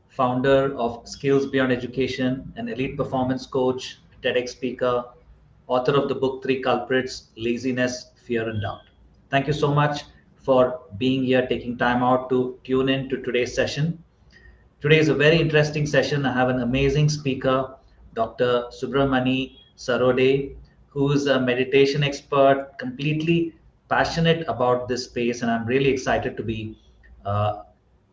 Founder of Skills Beyond Education, an elite performance coach, TEDx speaker, author of the book Three Culprits: Laziness, Fear, and Doubt. Thank you so much for being here, taking time out to tune in to today's session. Today is a very interesting session. I have an amazing speaker, Dr. Subramani Sarode, who is a meditation expert, completely passionate about this space, and I'm really excited to be uh,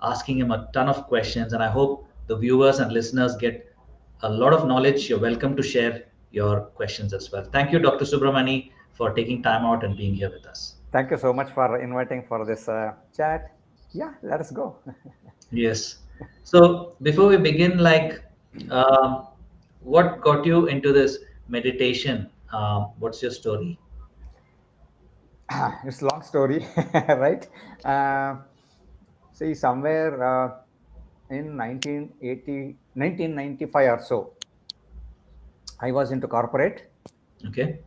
asking him a ton of questions. And I hope the viewers and listeners get a lot of knowledge. You're welcome to share your questions as well. Thank you, Dr. Subramani, for taking time out and being here with us. Thank you so much for inviting for this chat. Yeah, let us go. Yes. So before we begin, um, what got you into this meditation? What's your story? It's a long story, right? Uh, See, somewhere in 1980, 1995 or so, I was into corporate. Okay.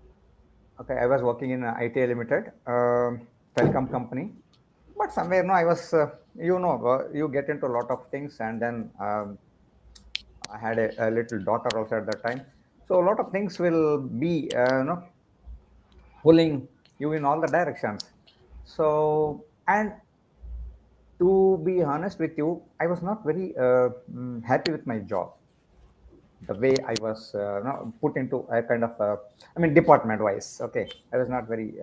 Okay, I was working in IT Limited, telecom company. But somewhere, no, I was, you get into a lot of things, and then I had a little daughter also at that time. So a lot of things will be, pulling you in all the directions. So, and to be honest with you, I was not very happy with my job. The way I was put into a kind of, department wise. Okay, I was not very.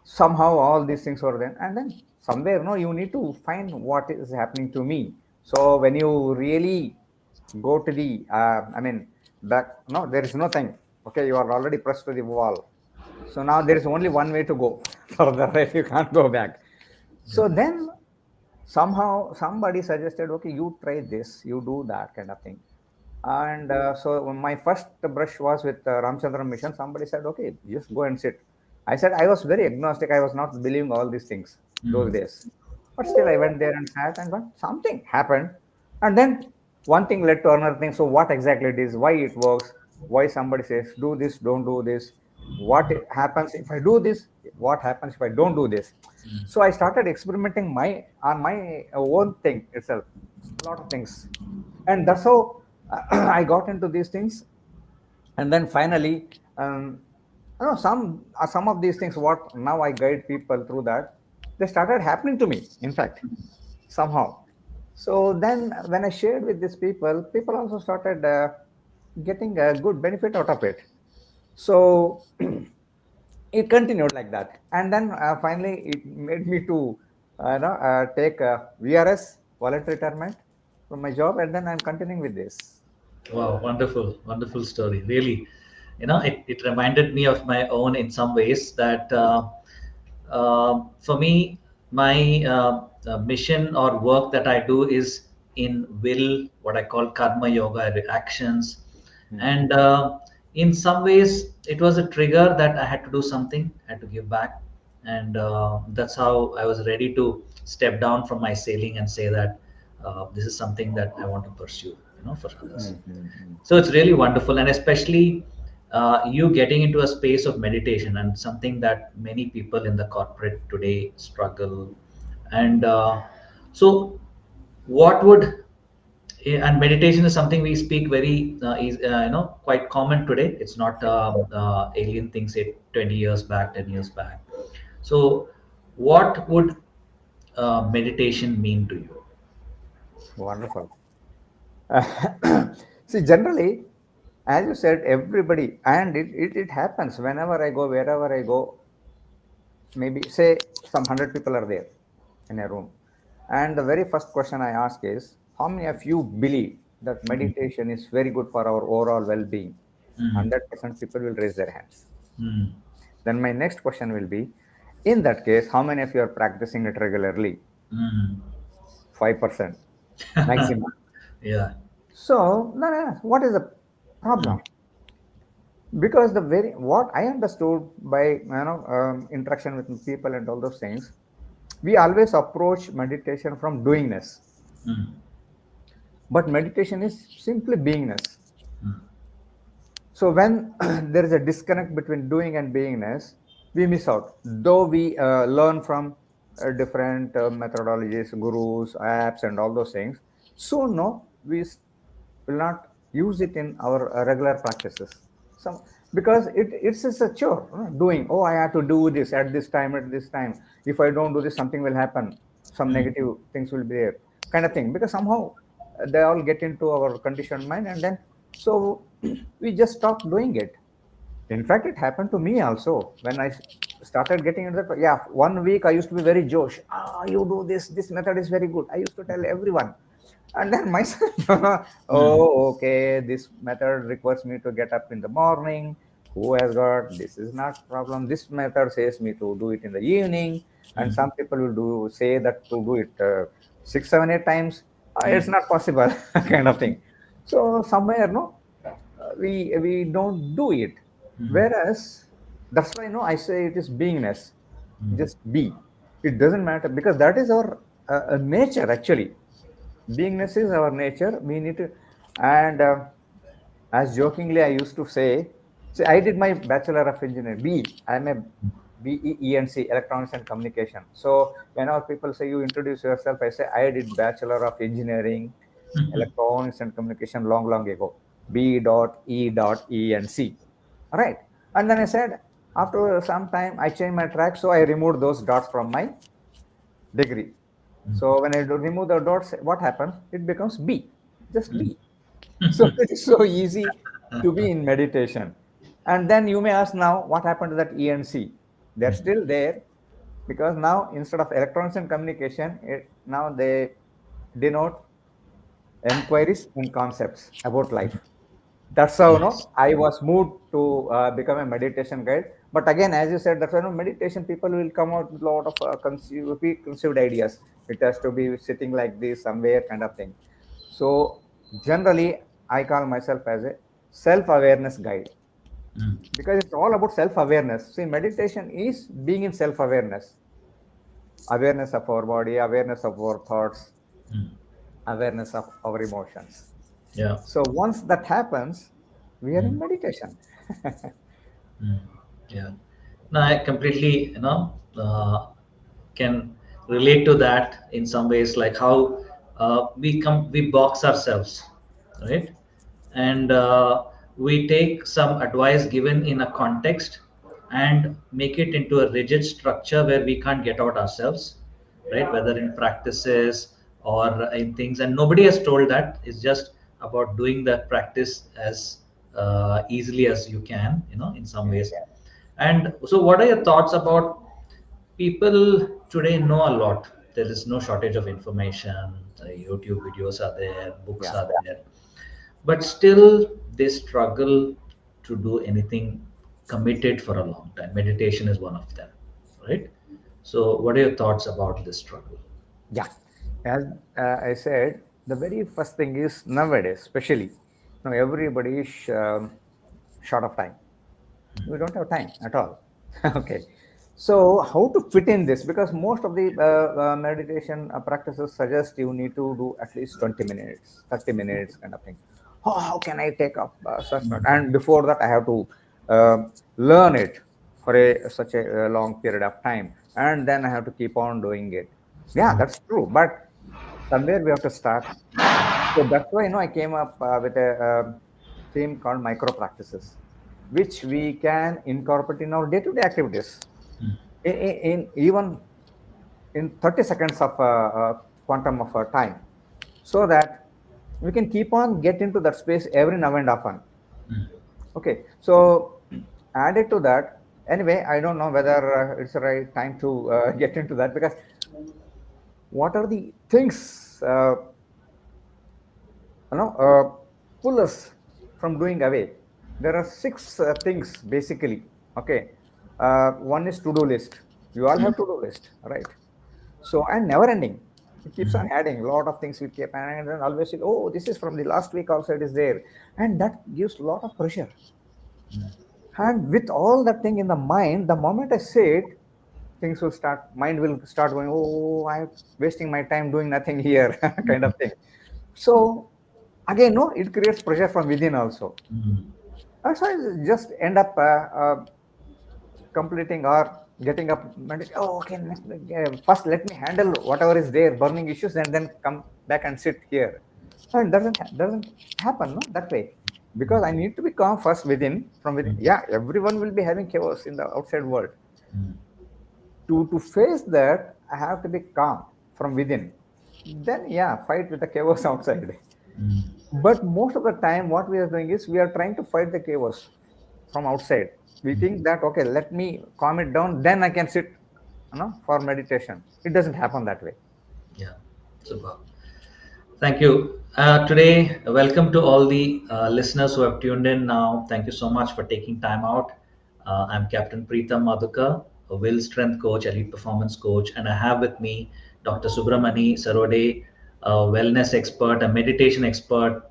Somehow all these things were then, and then somewhere, no, you need to find what is happening to me. So when you really go to the, back, no, there is nothing. Okay, you are already pressed to the wall. So now there is only one way to go further, right? You can't go back. So Yeah. then somehow somebody suggested, okay, you try this, you do that kind of thing. And so when my first brush was with Ramchandran Mission, somebody said, okay, just go and sit. I said, I was very agnostic. I was not believing all these things those Mm. days. But still, I went there and sat, and but something happened. And then one thing led to another thing. So, what exactly it is, why it works, why somebody says, do this, don't do this, what happens if I do this, what happens if I don't do this. Mm. So, I started experimenting on my own thing itself, a lot of things. And that's how I got into these things. And then finally, some of these things what now I guide people through that, they started happening to me, in fact, somehow. So then when I shared with these people also started getting a good benefit out of it. So it continued like that, and then finally it made me to take a VRS, voluntary retirement, from my job, and then I'm continuing with this. Wow, wonderful, wonderful story. Really, it reminded me of my own in some ways that for me, my mission or work that I do is in will, what I call karma yoga, actions. Hmm. And in some ways, it was a trigger that I had to do something, I had to give back. And that's how I was ready to step down from my sailing and say that this is something that I want to pursue, for others. Hmm. Hmm. So it's really wonderful, and especially you getting into a space of meditation, and something that many people in the corporate today struggle. And so, what would and meditation is something we speak very quite common today. It's not alien thing, say 20 years back, 10 years back. So what would meditation mean to you? Wonderful. See, generally, as you said, everybody, and it happens whenever I go, wherever I go, maybe say some 100 people are there in a room. And the very first question I ask is, how many of you believe that Mm. meditation is very good for our overall well being? Mm. 100% people will raise their hands. Mm. Then my next question will be, in that case, how many of you are practicing it regularly? Mm. 5% maximum. Yeah. So, no, what is the Mm. problem? Because the very what I understood by interaction with people and all those things, we always approach meditation from doingness, Mm. but meditation is simply beingness. Mm. So when there is a disconnect between doing and beingness, we miss out. Though we learn from different methodologies, gurus, apps, and all those things. Soon, no, will not use it in our regular practices. Some because it's just a chore, doing. Oh, I have to do this at this time, at this time. If I don't do this, something will happen. Some Mm, negative things will be there, kind of thing. Because somehow they all get into our conditioned mind, and then so we just stop doing it. In fact, it happened to me also when I started getting into that. Yeah, 1 week I used to be very josh. Ah, you do this. This method is very good. I used to tell everyone, and then myself, mm, oh, okay, this method requires me to get up in the morning. Who has got this? Is not problem. This method says me to do it in the evening, and mm, some people will do say that to do it 6, 7, 8 times. It's mm, not possible, kind of thing. So somewhere, no, we don't do it. mm, Whereas that's why no, I say it is beingness. mm, Just be. It doesn't matter because that is our nature actually. Beingness is our nature. We need to, and as jokingly I used to say, see, I did my Bachelor of Engineering. I'm a BEENC, Electronics and Communication. So whenever people say you introduce yourself, I say I did Bachelor of Engineering, mm, Electronics and Communication long, long ago. B.E.E.N.C. All right. And then I said, after some time, I changed my track, so I removed those dots from my degree. So when I remove the dots, what happens? It becomes B, just mm, B. So it is so easy to be in meditation. And then you may ask now, what happened to that ENC? They're mm. still there because now instead of electronics and communication, now they denote enquiries and concepts about life. That's how Nice. no, I was moved to become a meditation guide. But again, as you said, that's why no meditation people will come out with a lot of preconceived ideas. It has to be sitting like this somewhere, kind of thing. So generally, I call myself as a self-awareness guide Mm, because it's all about self-awareness. See, meditation is being in self-awareness, awareness of our body, awareness of our thoughts, mm. awareness of our emotions. Yeah. So once that happens, we are Mm, in meditation. mm. Yeah. No, I completely, can relate to that in some ways, like how we box ourselves, right? And we take some advice given in a context and make it into a rigid structure where we can't get out ourselves, right? Whether in practices or in things, and nobody has told that. It's just about doing that practice as easily as you can, in some ways. And so what are your thoughts about people today know a lot? There is no shortage of information. YouTube videos are there, books Yeah. are there, but still they struggle to do anything committed for a long time. Meditation is one of them, right? So what are your thoughts about this struggle? Yeah. As I said, the very first thing is nowadays, especially, now everybody is short of time. We don't have time at all. Okay. So how to fit in this? Because most of the meditation practices suggest you need to do at least 20 minutes, 30 minutes, kind of thing. Oh, how can I take up such not? And before that, I have to uh, learn it for such a long period of time, and then I have to keep on doing it. Yeah, that's true. But somewhere we have to start. So that's why I came up with a theme called micro practices, which we can incorporate in our day-to-day activities. In even in 30 seconds of quantum of time, so that we can keep on get into that space every now and often. Okay, so added to that, anyway, I don't know whether it's the right time to get into that because what are the things you know uh, pull us from doing away? There are six things basically. Okay, one is to-do list. You all have to-do list, right? So, and never ending, it keeps on adding a lot of things. We keep adding and then always say, oh, this is from the last week also, it is there, and that gives a lot of pressure. And with all that thing in the mind, the moment I say it, things will start, mind will start going, oh, I'm wasting my time doing nothing here, kind of thing. So again, no, it creates pressure from within also. Mm, So I just end up completing or getting up, oh, okay, first let me handle whatever is there, burning issues, and then come back and sit here. And doesn't happen, no, that way. Because I need to be calm first within, from within. Yeah, everyone will be having chaos in the outside world. To face that, I have to be calm from within. Then, yeah, fight with the chaos outside. But most of the time, what we are doing is we are trying to fight the chaos from outside. We think that, okay, let me calm it down, then I can sit, for meditation. It doesn't happen that way. Yeah, super. Thank you. Today, welcome to all the listeners who have tuned in now. Thank you so much for taking time out. I'm Captain Preetham Madhukar, a will strength coach, elite performance coach, and I have with me Dr. Subramani Sarode, a wellness expert, a meditation expert,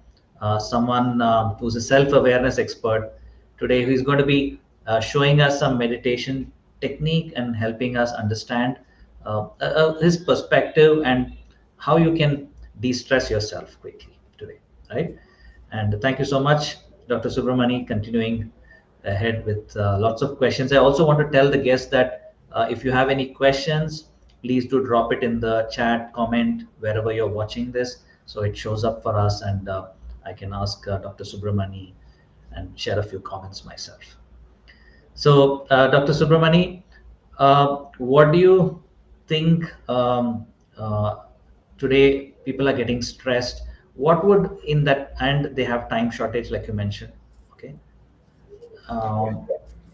someone who's a self awareness expert. Today, he's going to be showing us some meditation technique and helping us understand his perspective and how you can de-stress yourself quickly today, right? And thank you so much, Dr. Subramani, continuing ahead with lots of questions. I also want to tell the guests that if you have any questions, please do drop it in the chat, comment wherever you're watching this, so it shows up for us, and I can ask Dr. Subramani and share a few comments myself. So, Dr. Subramani, what do you think today people are getting stressed? What would in that, and they have time shortage, like you mentioned, okay? Yeah. Um,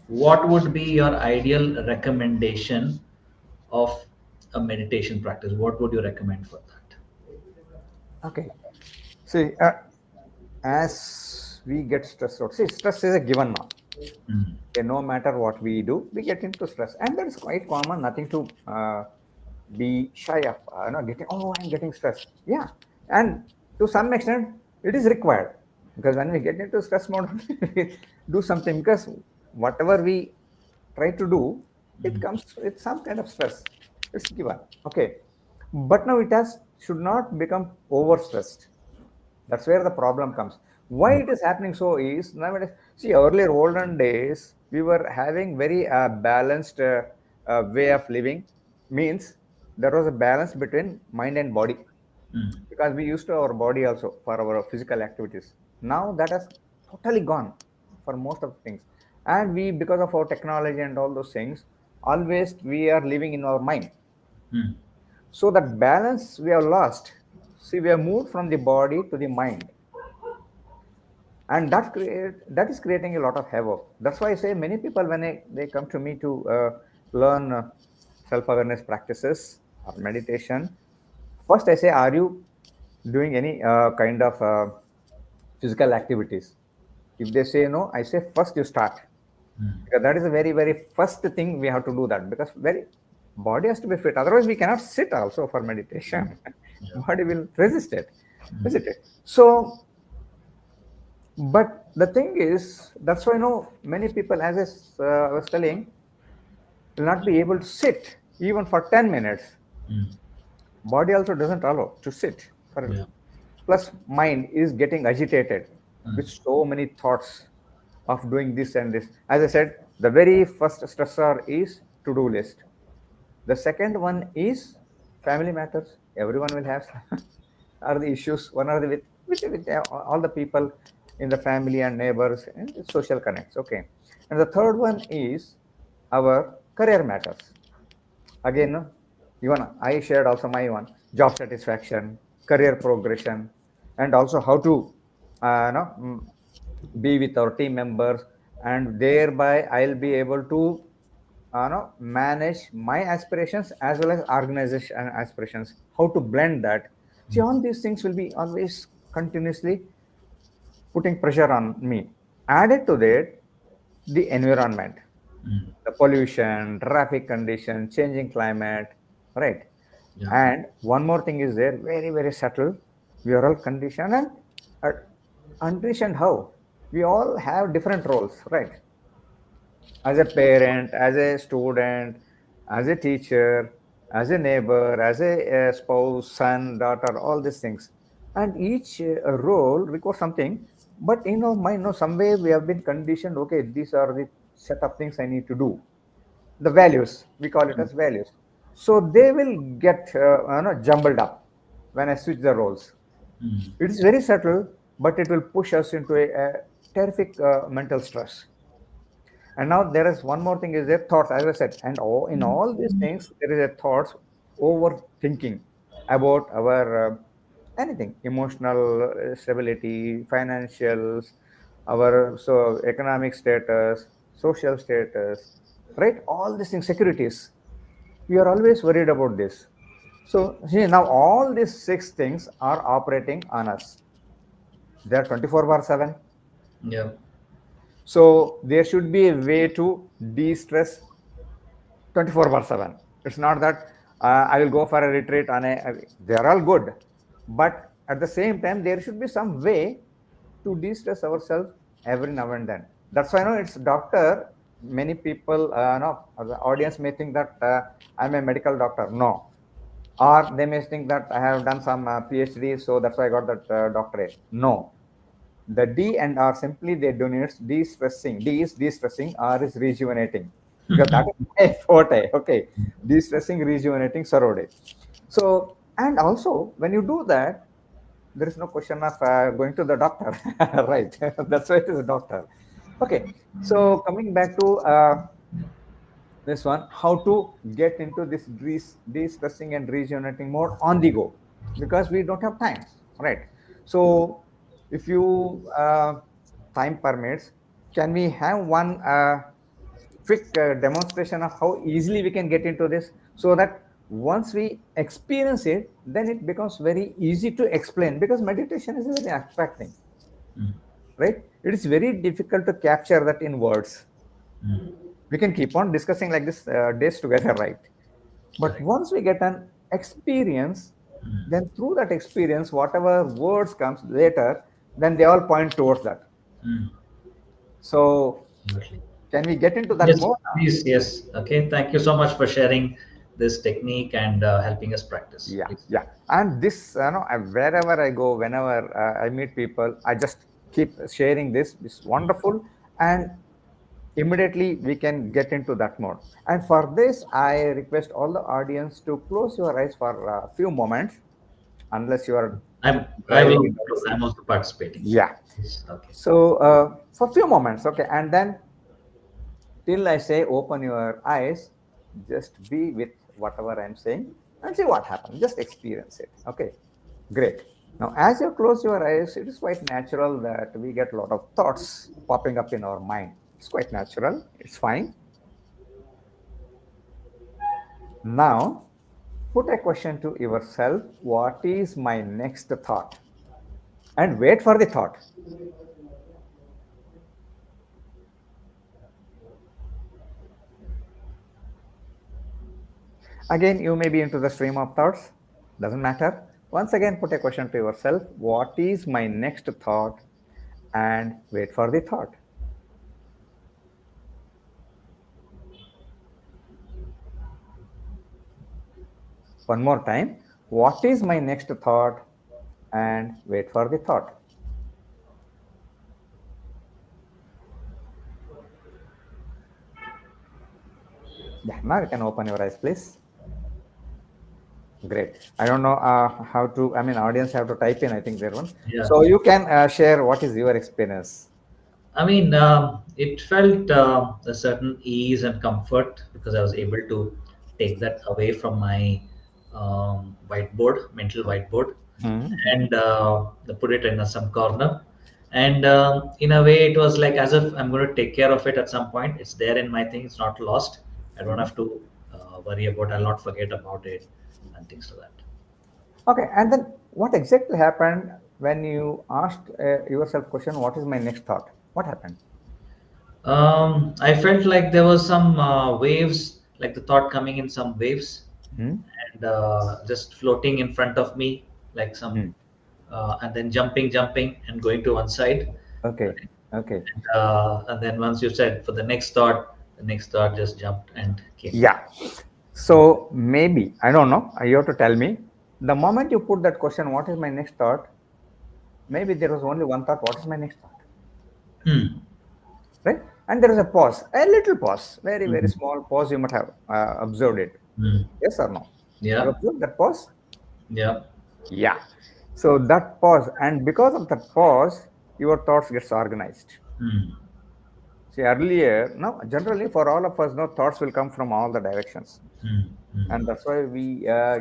what would be your ideal recommendation of a meditation practice? What would you recommend for that? Okay. See, as we get stressed out, see, stress is a given now. Mm, Okay, no matter what we do, we get into stress, and that is quite common. Nothing to be shy of. Getting, oh, I'm getting stressed. Yeah, and to some extent, it is required, because when we get into stress mode, we do something, because whatever we try to do, it mm, comes with some kind of stress. It's given. Okay, but now it has should not become over stressed. That's where the problem comes. Why mm, it is happening so is nowadays. See, earlier olden days we were having very balanced way of living. Means there was a balance between mind and body, mm, because we used to our body also for our physical activities. Now that has totally gone for most of the things, and we, because of our technology and all those things, always we are living in our mind. mm, So that balance we have lost. See, we have moved from the body to the mind, and that is creating a lot of havoc. That's why I say many people, when they come to me to learn self-awareness practices or meditation, first I say, are you doing any kind of physical activities? If they say no, I say, first you start, mm. because that is the very very first thing we have to do, that because very body has to be fit, otherwise we cannot sit also for meditation. Yeah. Body will resist it, Mm, isn't it? So, but the thing is, that's why many people, as I was telling, will not be able to sit even for 10 minutes. mm, Body also doesn't allow to sit for. yeah. Plus mind is getting agitated with Mm, so many thoughts of doing this and this. As I said, the very first stressor is to-do list. The second one is family matters. Everyone will have are the issues. One are the with all the people in the family and neighbors and the social connects. Okay, and the third one is our career matters. Again, no, even I shared also my one, job satisfaction, career progression, and also how to be with our team members, and thereby I'll be able to manage my aspirations as well as organization aspirations. How to blend that? See, mm, all these things will be always continuously putting pressure on me. Added to that, the environment, mm, the pollution, traffic condition, changing climate, right? yeah. And one more thing is there, very, very subtle. We are all conditioned, and uh, conditioned how? We all have different roles, right? As a parent, as a student, as a teacher, as a neighbor, as a spouse, son, daughter, all these things. And each role requires something. But in our mind, no, some way we have been conditioned, okay, these are the set of things I need to do. the values, we call it as values. So they will get jumbled up when I switch the roles. Mm. It is very subtle, but it will push us into a terrific mental stress. And now there is one more thing is their thoughts, as I said, and in all these things there is a thoughts overthinking about our anything, emotional stability, financials, our economic status, social status, right? All these things, securities. We are always worried about this. So see now all these six things are operating on us. They are 24 bar 7. Yeah. So there should be a way to de-stress 24 bar 7. It's not that I will go for a retreat on they're all good. But at the same time, there should be some way to de-stress ourselves every now and then. That's why I know it's doctor. Many people, no, the audience may think that I'm a medical doctor. No. Or they may think that I have done some PhD, so that's why I got that doctorate. No, the D and R simply they denotes de-stressing. D is de-stressing, R is rejuvenating. Because that is my forte. Okay. De-stressing, rejuvenating, Sarode. So, and also when you do that, there is no question of going to the doctor, right? That's why it is a doctor. Okay. So coming back to this one, how to get into this de-stressing and rejuvenating mode on the go, because we don't have time, right? So if you time permits, can we have one quick demonstration of how easily we can get into this, so that once we experience it, then it becomes very easy to explain, because meditation is a very abstract thing, Mm. right? It is very difficult to capture that in words. Mm. We can keep on discussing like this days together, right? But Correct. once we get an experience, Mm. then through that experience, whatever words comes later, then they all point towards that. Mm. So Absolutely. can we get into that Yes, mode now? please. Yes. Okay. Thank you so much for sharing this technique and helping us practice. Yeah, Please. yeah. And this, wherever I go, whenever I meet people, I just keep sharing this. It's wonderful, and immediately we can get into that mode. And for this, I request all the audience to close your eyes for a few moments, unless you are I will driving in the also, AC. I'm also participating. Yeah. Yes. Okay. So for a few moments, okay, and then till I say open your eyes, just be with whatever I'm saying and see what happens. Just experience it. Okay, great. Now, as you close your eyes, it is quite natural that we get a lot of thoughts popping up in our mind. It's quite natural. It's fine. Now, put a question to yourself: what is my next thought? And wait for the thought. Again, you may be into the stream of thoughts. Doesn't matter. Once again, put a question to yourself: what is my next thought? And wait for the thought. One more time. What is my next thought? And wait for the thought. Yeah, now you can open your eyes, please. Great. I don't know how to, I mean, audience have to type in, I think there one. Yeah. So you can share what is your experience. I mean, it felt a certain ease and comfort because I was able to take that away from my whiteboard, mental whiteboard, Mhm. and put it in some corner. And in a way, it was like as if I'm going to take care of it at some point. It's there in my thing. It's not lost. I don't have to worry about. I'll not forget about it and things like that. Okay, and then what exactly happened when you asked yourself question, what is my next thought? What happened? I felt like there was some waves, like the thought coming in some waves, Hmm? and just floating in front of me, like some, Hmm. and then jumping, and going to one side. Okay, okay. And then once you said for the next thought just jumped and came back. Yeah. So maybe, I don't know, you have to tell me. The moment you put that question, what is my next thought? Maybe there was only one thought, what is my next thought? Hmm. Right? and there is a pause, a little pause, very, very small pause. You might have observed it. Mm. Yes or no? You Yeah. observed that pause? Yeah. Yeah. So that pause, and because of that pause, your thoughts gets organized. Mm. See, earlier, no, generally for all of us, no, thoughts will come from all the directions, Mm. and Mm. that's why we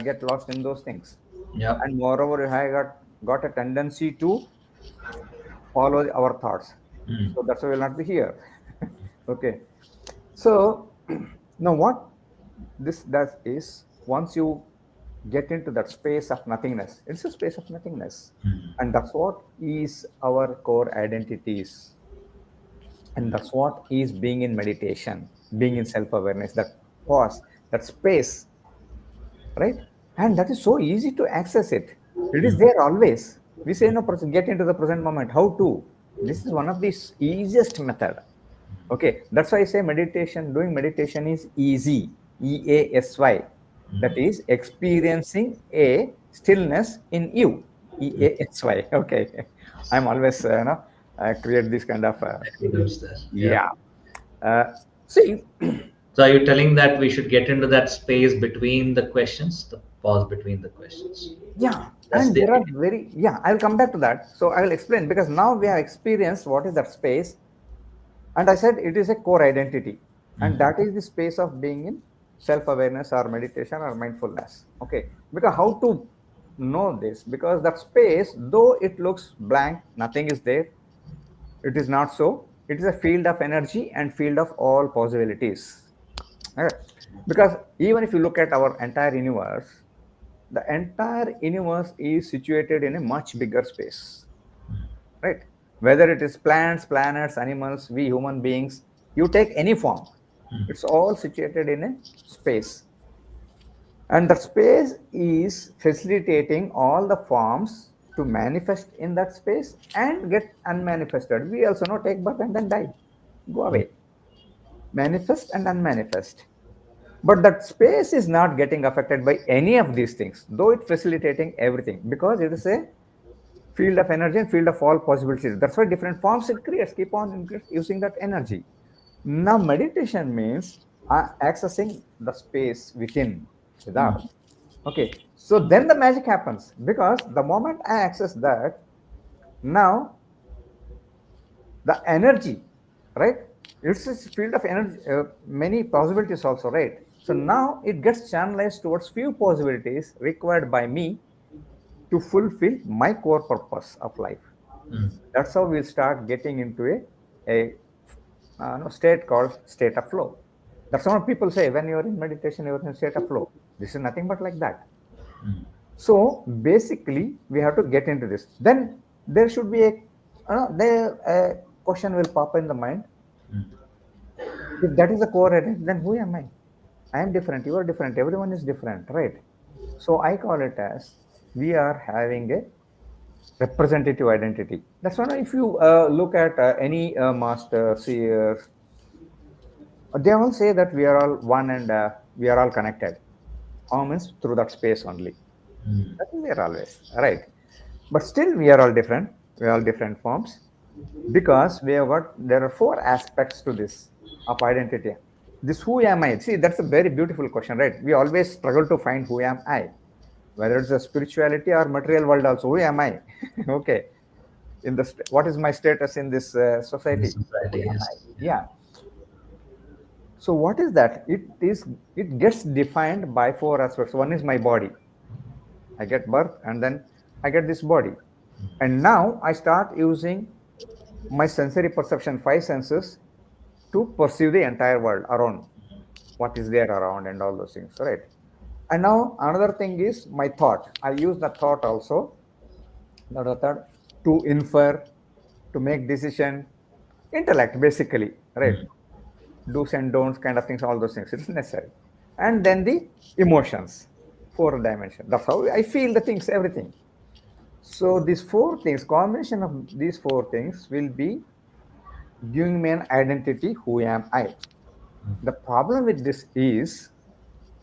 get lost in those things. Yeah. And moreover, I got a tendency to follow our thoughts, Mm. so that's why we'll not be here. Okay. So now what this does is, once you get into that space of nothingness, it's a space of nothingness, Mm. and that's what is our core identities, and that's what is being in meditation, being in self-awareness, that pause, that space, right? And that is so easy to access it. It is Mm. there always. We say, no, get into the present moment. How to? This is one of the easiest method. Okay, that's why I say meditation, doing meditation is easy, EASY. That is experiencing a stillness in you, EASY. Okay, I'm always, create this kind of, Evidence there. Yeah. yeah. Uh, see, So are you telling that we should get into that space between the questions, the pause between the questions? yeah, That's and the there are idea. very, yeah, I'll come back to that. So I will explain, because now we have experienced what is that space. And I said it is a core identity. And Mm. that is the space of being in self awareness or meditation or mindfulness. Okay. Because how to know this? Because that space, though it looks blank, nothing is there, it is not so. It is a field of energy and field of all possibilities. Okay. Because even if you look at our entire universe, the entire universe is situated in a much bigger space, right? Whether it is plants, planets, animals, we human beings, you take any form, it's all situated in a space. And the space is facilitating all the forms to manifest in that space and get unmanifested. We also know take birth and then die, go away, manifest and unmanifest. But that space is not getting affected by any of these things, though it's facilitating everything, because it is a field of energy and field of all possibilities. That's why different forms it creates, keep on using that energy. Now, meditation means accessing the space within, without. Okay, so then the magic happens, because the moment I access that, now the energy, right? It's a field of energy, many possibilities also, right? So now it gets channelized towards few possibilities required by me to fulfill my core purpose of life. Mm. That's how we'll start getting into a state called state of flow. That's what people say, when you're in meditation, you're in state of flow. This is nothing but like that. So basically, we have to get into this. Then there should be a question will pop in the mind. If that is the core identity, then who am I? I am different. You are different. Everyone is different, right? So I call it as we are having a representative identity. That's why if you look at any master, seers, they all say that we are all one, and we are all connected. How means through that space only. That is there always, right? But still, we are all different. We are all different forms, because we have got, there are four aspects to this of identity. This who am I? See, that's a very beautiful question, right? We always struggle to find who am I, whether it's a spirituality or material world. Also, who am I? Okay, in the what is my status in this In society? Who society, am I? yes. Yeah. Yeah. So what is that? It gets defined by four aspects. One is my body. I get birth, and then I get this body. And now I start using my sensory perception, five senses, to perceive the entire world around, what is there around, and all those things, right? And now another thing is my thought. I use the thought also, the third, to infer, to make decision, intellect basically, right? Do's and don'ts kind of things, all those things. It's necessary. And then the emotions, four dimension. That's how I feel the things, everything. So these four things, combination of these four things will be giving me an identity, who am I. The problem with this is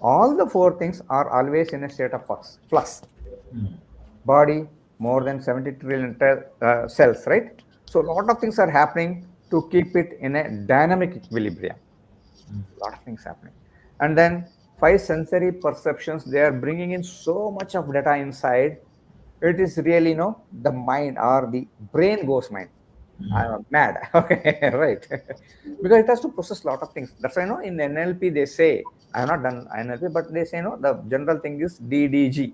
all the four things are always in a state of flux. Body, more than 70 trillion cells, right? So a lot of things are happening. to keep it in a dynamic equilibrium. A lot of things happening. And then five sensory perceptions, they are bringing in so much of data inside. It is really, the mind or the brain goes mind. I'm mad. Okay, right. Because it has to process a lot of things. That's why, in NLP they say, I have not done NLP, but they say, the general thing is DDG,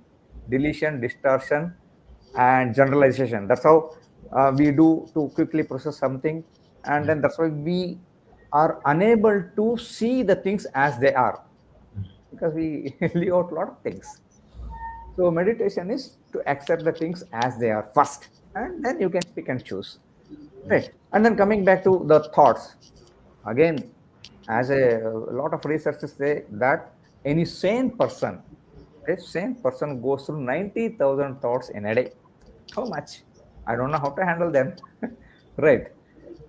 deletion, distortion, and generalization. That's how we do to quickly process something. And then that's why we are unable to see the things as they are, because we leave out a lot of things. So meditation is to accept the things as they are first, and then you can pick and choose. Right. And then coming back to the thoughts, again, as a lot of researchers say that any sane person goes through 90,000 thoughts in a day. How much? I don't know how to handle them. Right.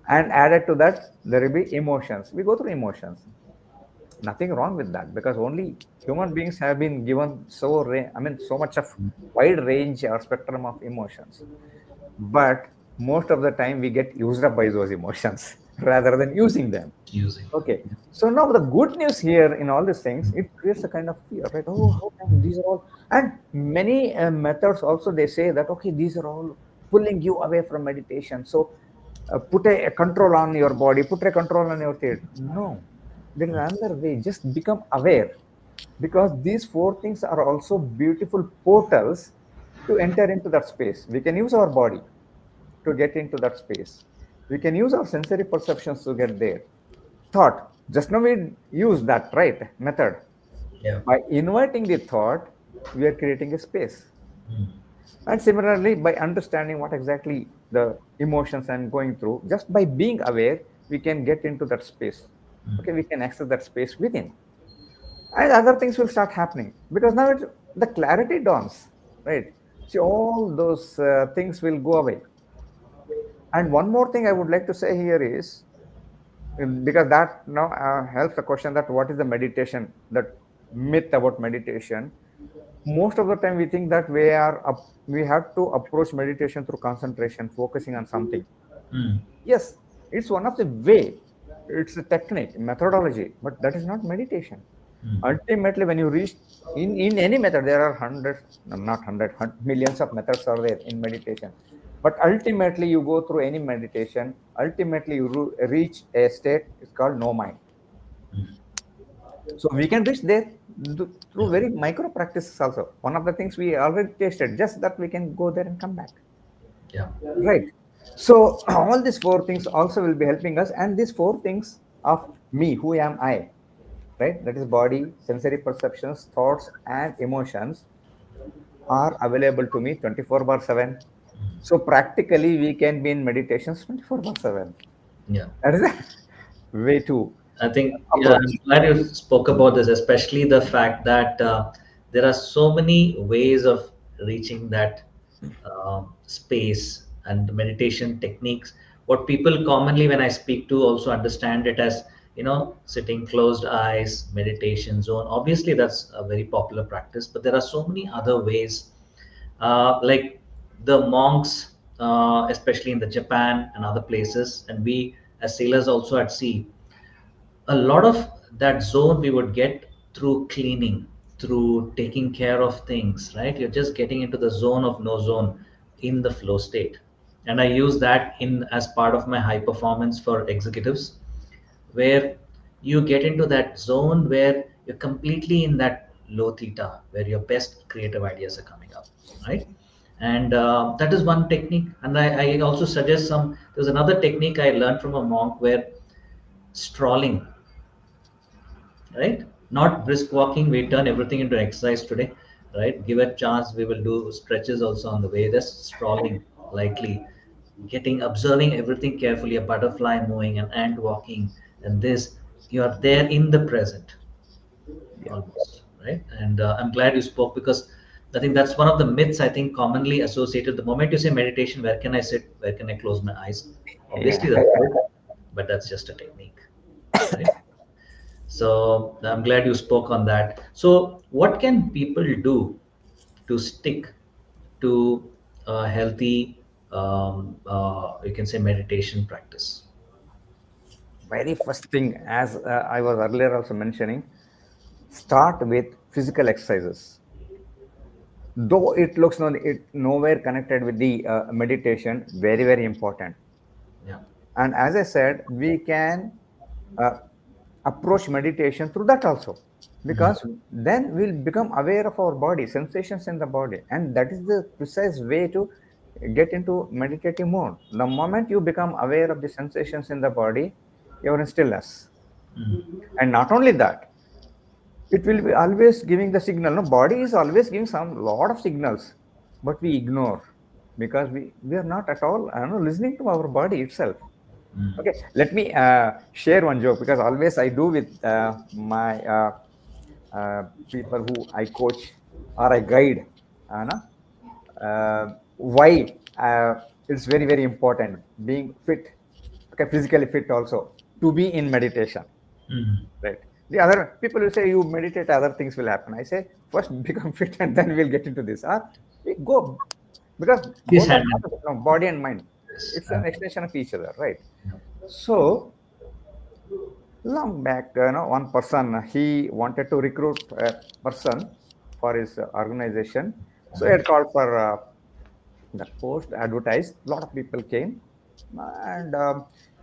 And added to that, there will be emotions. We go through emotions. Nothing wrong with that, because only human beings have been given so much of wide range or spectrum of emotions. But most of the time we get used up by those emotions rather than using them. Using. Okay. So now the good news here in all these things, it creates a kind of fear, right? Oh, how come these are all, and many methods also, they say that, okay, these are all pulling you away from meditation. So put a control on your body, put a control on your thought. No, there is another way. Just become aware, because these four things are also beautiful portals to enter into that space. We can use our body to get into that space. We can use our sensory perceptions to get there. Thought. Just now we use that right method. Yeah. By inviting the thought, we are creating a space. And similarly, by understanding what exactly the emotions I'm going through, just by being aware, we can get into that space. Okay, we can access that space within. And other things will start happening, because now the clarity dawns, right? See, all those things will go away. And one more thing I would like to say here is, because that now helps the question that what is the meditation, that myth about meditation. Most of the time we think that we have to approach meditation through concentration, focusing on something. Yes, it's one of the way, it's a technique, methodology, but that is not meditation. Ultimately, when you reach in any method, there are hundreds, not hundred, millions of methods are there in meditation. But ultimately, you go through any meditation, ultimately you reach a state, it's called no mind. So we can reach there through very micro practices also. One of the things we already tasted, just that we can go there and come back. Yeah. Right. So all these four things also will be helping us, and these four things of me, who am I, right? That is body, sensory perceptions, thoughts, and emotions are available to me 24/7. So practically, we can be in meditations 24/7. Yeah. That is a way to I think, yeah, approach. I'm glad you spoke about this, especially the fact that there are so many ways of reaching that space, and meditation techniques. What people commonly, when I speak to, also understand it as, sitting closed eyes, meditation zone. Obviously, that's a very popular practice, but there are so many other ways, like the monks, especially in the Japan and other places, and we as sailors also at sea, a lot of that zone we would get through cleaning, through taking care of things, right? You're just getting into the zone of no zone in the flow state. And I use that in as part of my high performance for executives, where you get into that zone where you're completely in that low theta, where your best creative ideas are coming up, right? And that is one technique. And I also suggest there's another technique I learned from a monk, where strolling, right? Not brisk walking. We turn everything into exercise today, right? Give a chance, we will do stretches also on the way. Just strolling lightly, observing everything carefully, a butterfly moving, an ant walking, and this, you are there in the present, Yeah. almost, right? And I'm glad you spoke, because I think that's one of the myths I think commonly associated. The moment you say meditation, where can I sit? Where can I close my eyes? Yeah. Obviously, that's good, but that's just a technique, right? So I'm glad you spoke on that. So what can people do to stick to a healthy, you can say, meditation practice? very first thing, as I was earlier also mentioning, start with physical exercises. Though it looks nowhere connected with the meditation, very, very important. Yeah. And as I said, we can uh, approach meditation through that also, Mhm. because then we'll become aware of our body, sensations in the body, and that is the precise way to get into meditative mode. The moment you become aware of the sensations in the body, you're in stillness. Mhm. And not only that, it will be always giving the signal. No, body is always giving some lot of signals, but we ignore because we are not at all listening to our body itself. Mhm. Okay, let me share one joke, because always I do with my people who I coach or I guide. No? Why it's very, very important being fit, okay, physically fit also, to be in meditation, Mhm. right? The other people will say you meditate, other things will happen. I say first become fit and then we'll get into this. Or we go, because This both are hand part in of it, no, body and mind. this. It's an extension of each other, right? Yeah. So long back, one person, he wanted to recruit a person for his organization. So he had called for that post, advertised. A lot of people came, and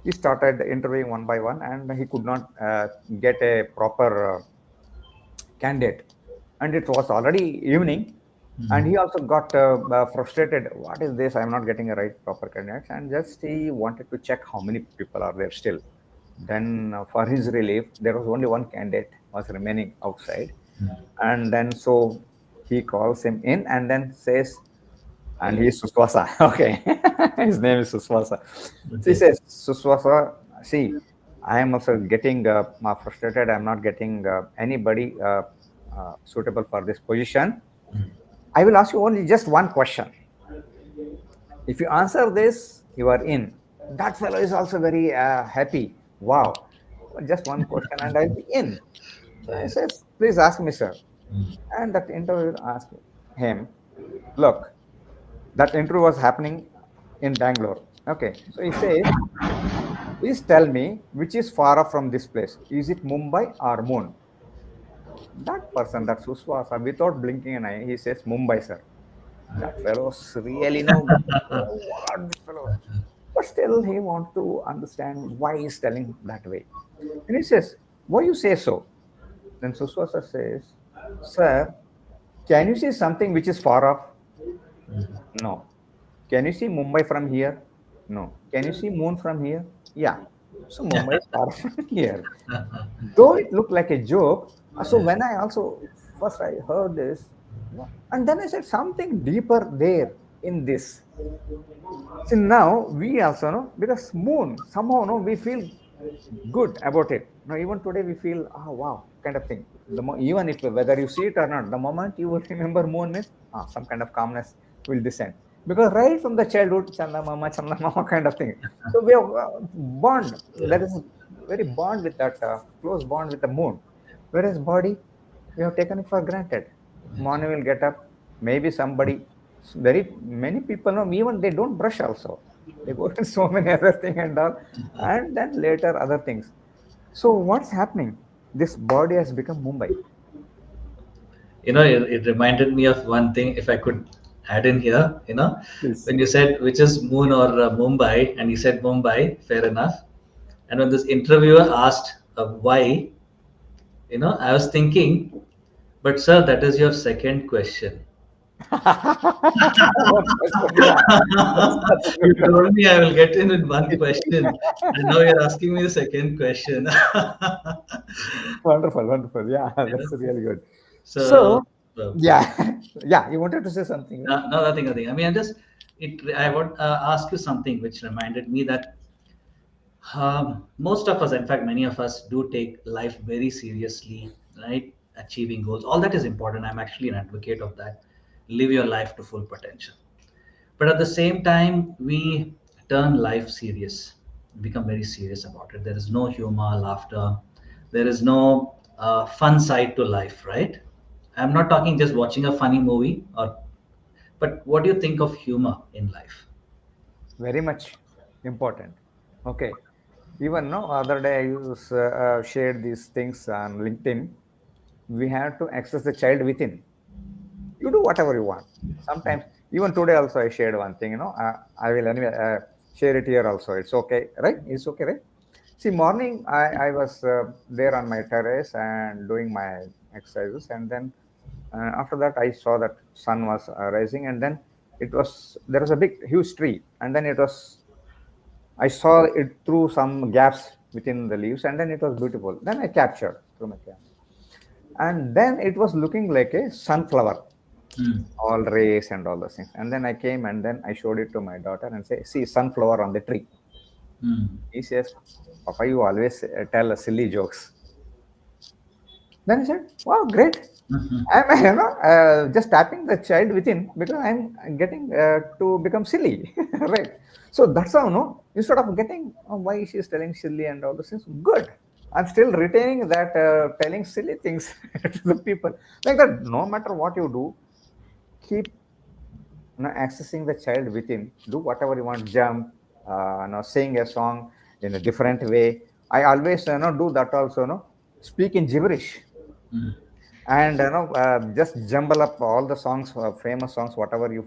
he started interviewing one by one, and he could not get a proper candidate. And it was already evening, and Mhm. he also got frustrated. What is this? I'm not getting a right proper candidate. And just he wanted to check how many people are there still. Then, for his relief, there was only one candidate was remaining outside, and then so he calls him in and then says, and he is Suswasa. Okay, his name is Suswasa. So he Okay. says, Suswasa, see, I am also getting frustrated. I'm not getting anybody suitable for this position. I will ask you only just one question. If you answer this, you are in. That fellow is also very happy. Wow. Just one question and I'll be in. So I Nice. says, please ask me, sir. Mhm. And that interviewer asked him, look, that interview was happening in Bangalore. Okay. So he says, please tell me which is far off from this place. Is it Mumbai or Moon? That person, that Suswasa, without blinking an eye, he says, Mumbai, sir. That fellow's really no, what this fellow. But still, he wants to understand why he's telling that way. And he says, why you say so? Then Suswasa says, sir, can you see something which is far off? No. Can you see Mumbai from here? No. Can you see moon from here? Yeah. So Mumbai is far from here. Though it looked like a joke, so Yeah. when I also first I heard this, and then I said something deeper there in this. See, now we also know, because moon somehow no we feel good about it. Now even today we feel wow, kind of thing. Even if whether you see it or not, the moment you will remember moon means some kind of calmness will descend, because right from the childhood chanda mama kind of thing. So we have bond. There is a very bond with that close bond with the moon. Whereas body, we have taken it for granted. Morning will get up, maybe somebody, very many people know, even they don't brush also. They go to so many other things and all, and then later other things. So what's happening? This body has become Mumbai. It reminded me of one thing, if I could add in here, Please. when you said which is Moon or Mumbai, and you said Mumbai, fair enough. And when this interviewer asked why, I was thinking, but sir, that is your second question. One question, yeah, that's You true. told me I will get in with one question, and now you're asking me the second question. Wonderful, wonderful. Yeah, You that's know? really good. So, So, yeah, yeah, you wanted to say something, right? no, nothing, nothing. I mean, I would ask you something which reminded me that most of us, in fact, many of us do take life very seriously, right? Achieving goals, all that is important. I'm actually an advocate of that. Live your life to full potential. But at the same time, we turn life serious, become very serious about it. There is no humor, laughter, there is no fun side to life, right? I'm not talking just watching a funny movie, but what do you think of humor in life? Very much important. Okay. Even no other day I shared these things on LinkedIn. We have to access the child within. You do whatever you want. Sometimes, even today also, I shared one thing. I will anyway share it here also. It's okay, right? It's okay, right? See, morning I was there on my terrace and doing my exercises, and then after that I saw that sun was rising, and then there was a big huge tree, and then it was I saw it through some gaps within the leaves, and then it was beautiful. Then I captured through my camera, and then it was looking like a sunflower, Mm. all rays and all those things. And then I came and then I showed it to my daughter and say, "See, sunflower on the tree." Mm. He says, "Papa, you always tell silly jokes." Then I said, "Wow, great." Mhm. I'm just tapping the child within because I'm getting to become silly, right? So that's how no. Instead of getting why she's telling silly and all those things, good. I'm still retaining that telling silly things to the people like that. No matter what you do, keep accessing the child within. Do whatever you want. Jump, sing a song in a different way. I always do that also. No, speak in gibberish Mm. and just jumble up all the songs, famous songs, whatever you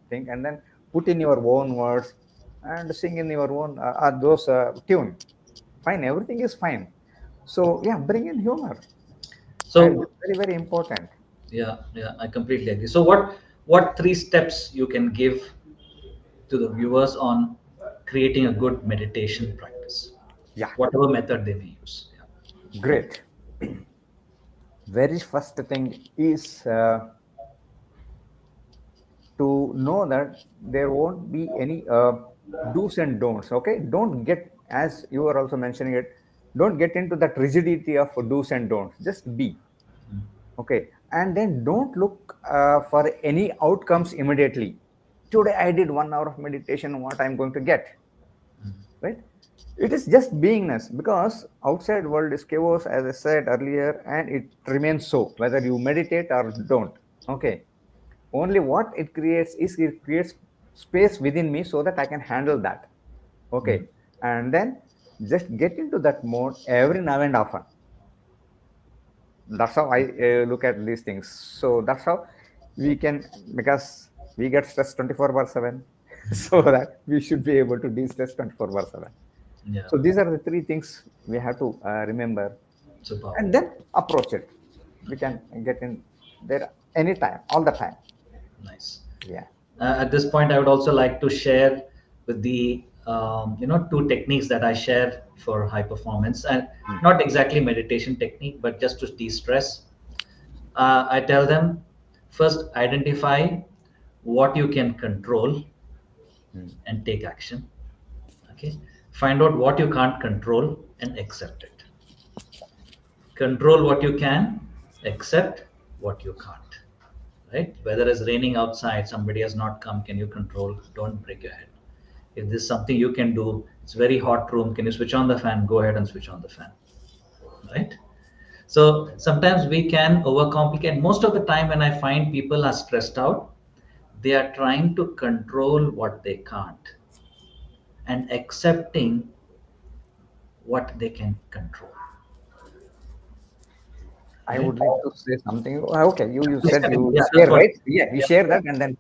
think, and then put in your own words and sing in your own those tune. Fine, everything is fine. So yeah, bring in humor, and So it's very very important. yeah, yeah, I completely agree. So what three steps you can give to the viewers on creating a good meditation practice, Yeah, whatever method they may use? Yeah. great. Very first thing is to know that there won't be any do's and don'ts. Okay, don't get, as you were also mentioning it, don't get into that rigidity of do's and don'ts. Just be. Okay, and then don't look for any outcomes immediately. Today I did 1 hour of meditation, what I'm going to get, right? It is just beingness, because outside world is chaos, as I said earlier, and it remains so whether you meditate or don't. Okay, only what it creates is it creates space within me so that I can handle that. Mm. Okay, and then just get into that mode every now and often. That's how I look at these things. So that's how we can, because we get stressed 24 bar 7, so that we should be able to de-stress 24 bar 7. Yeah, So these are the three things we have to remember, superb. and then approach it. We can get in there anytime, all the time. Nice. Yeah. At this point, I would also like to share with the two techniques that I share for high performance, and Mm, not exactly meditation technique, but just to de-stress. I tell them, first identify what you can control mm. and take action. Okay, find out what you can't control and accept it. Control what you can, accept what you can't. Right? Weather is raining outside, somebody has not come, can you control? Don't break your head. If this is something you can do, it's very hot room, can you switch on the fan? Go ahead and switch on the fan. Right? So sometimes we can overcomplicate. Most of the time when I find people are stressed out, they are trying to control what they can't and accepting what they can control. I Right? would like to say something. Okay, you Please said continue. you Yeah, that's share, what. right? Yeah, you Yeah, share yeah, that, and then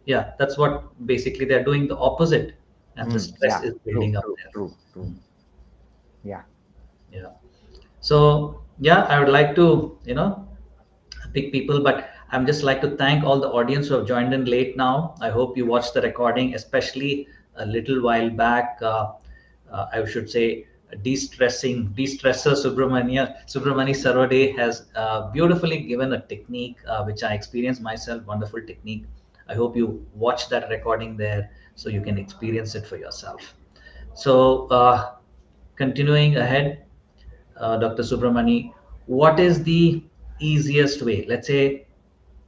yeah. That's what basically they're doing the opposite, and the stress yeah, is true, building up true, there. true, true. Yeah. Yeah. So yeah, I would like to pick people, but I'm just like to thank all the audience who have joined in late now. I hope you watched the recording, especially a little while back. I should say, de-stressor Subramani Sarode has beautifully given a technique which I experienced myself. Wonderful technique. I hope you watch that recording there so you can experience it for yourself. So continuing ahead, Dr. Subramani, what is the easiest way? Let's say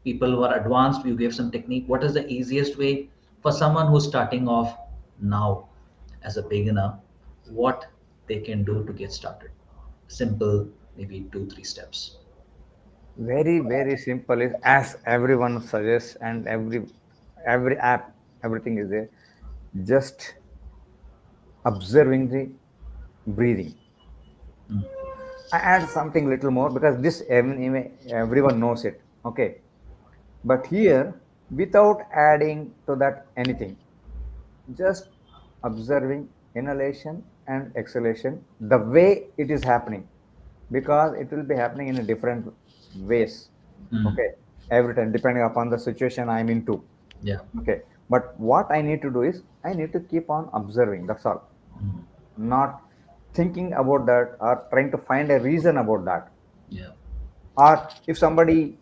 people who are advanced, you gave some technique. What is the easiest way for someone who's starting off now as a beginner? What they can do to get started? Simple, maybe 2, 3 steps. Very, very simple is as everyone suggests, and every app, everything is there. Just observing the breathing. Mm. I add something little more because this everyone knows it. Okay. But here, without adding to that anything, just observing inhalation and exhalation the way it is happening, because it will be happening in a different ways. Mm. Okay. Every time, depending upon the situation I'm into. Yeah. Okay. But what I need to do is I need to keep on observing. That's all. Mm. Not thinking about that or trying to find a reason about that. Yeah. Or if somebody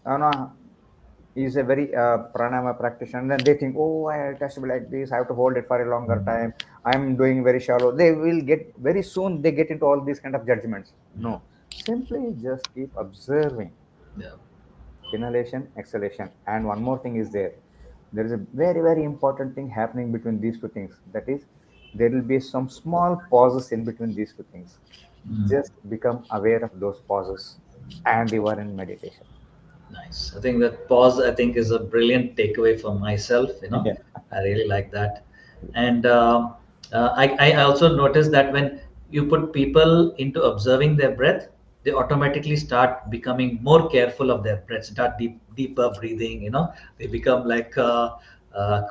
is a very pranayama practitioner, then they think, oh, it has to be like this. I have to hold it for a longer Mm. time. I'm doing very shallow. They will get very soon. They get into all these kind of judgments. Yeah. No, simply just keep observing Yeah. inhalation, exhalation. And one more thing is there. There is a very, very important thing happening between these two things. That is, there will be some small pauses in between these two things. Mm. Just become aware of those pauses, and you are in meditation. Nice. I think that pause, I think, is a brilliant takeaway for myself. Yeah. I really like that. And I also noticed that when you put people into observing their breath, they automatically start becoming more careful of their breath, start deeper breathing. They become like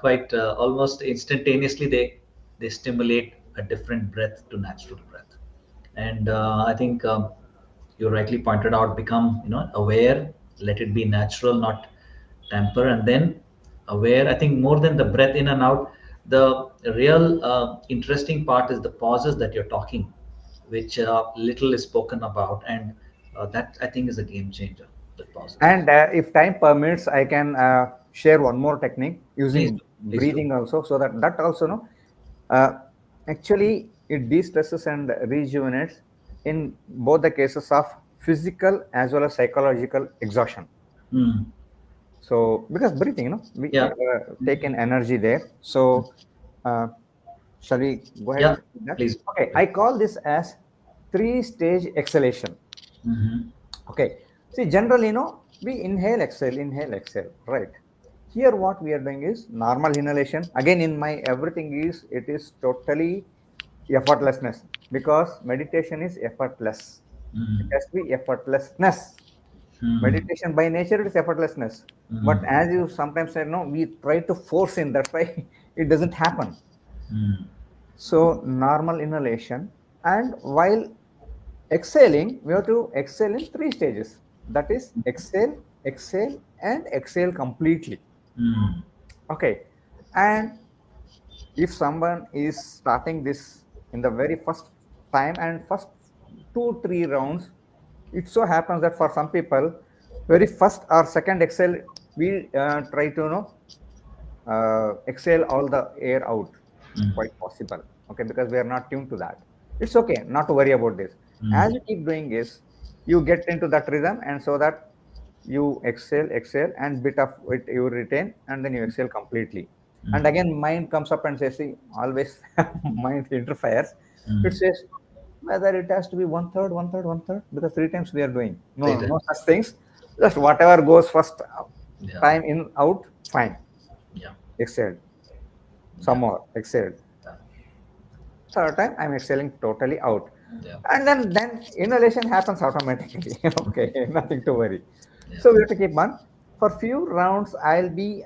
quite almost instantaneously, they stimulate a different breath to natural breath. And I think you rightly pointed out, become aware, let it be natural, not temper. And then aware, I think, more than the breath in and out, the real interesting part is the pauses that you're talking, which little is spoken about. And that, I think, is a game changer, the pauses. And if time permits, I can share one more technique Please using do. Please do. breathing also, so that also uh, actually it de-stresses and rejuvenates in both the cases of physical as well as psychological exhaustion. Hmm. So because breathing, we Yeah. take in energy there. So uh, shall we go ahead Yeah. with that? Please. Okay, I call this as three-stage exhalation. Hmm. Okay. See, generally, we inhale, exhale, right? Here, what we are doing is normal inhalation. Again, in my everything it is totally effortlessness, because meditation is effortless. It Hmm. has to be effortlessness. Hmm. Meditation by nature, it is effortlessness. But Hmm. as you sometimes say, no, we try to force in. That's why it doesn't happen. Hmm. So normal inhalation, and while exhaling, we have to exhale in three stages. That is exhale, exhale, and exhale completely. Hmm. Okay. And if someone is starting this in the very first time and first 2 3 rounds, it so happens that for some people, very first or second exhale, we try to exhale all the air out. Hmm. Quite possible. Okay, because we are not tuned to that. It's okay, not to worry about this. As Hmm. you keep doing this, you get into that rhythm, and so that you exhale, and bit of it you retain, and then you exhale completely. And Hmm. again, mind comes up and says, see, always mind interferes. It Hmm. says whether it has to be one third, one third, one third, because three times we are doing. No, Three no, no times. such things. Just whatever goes first Yeah. time in, out, fine. Yeah. Exhale. Some Yeah. more, exhale. Yeah. Third time, I'm exhaling totally out. Yeah. And then inhalation happens automatically. Okay, nothing to worry. Yeah. So we have to keep on. For few rounds, I'll be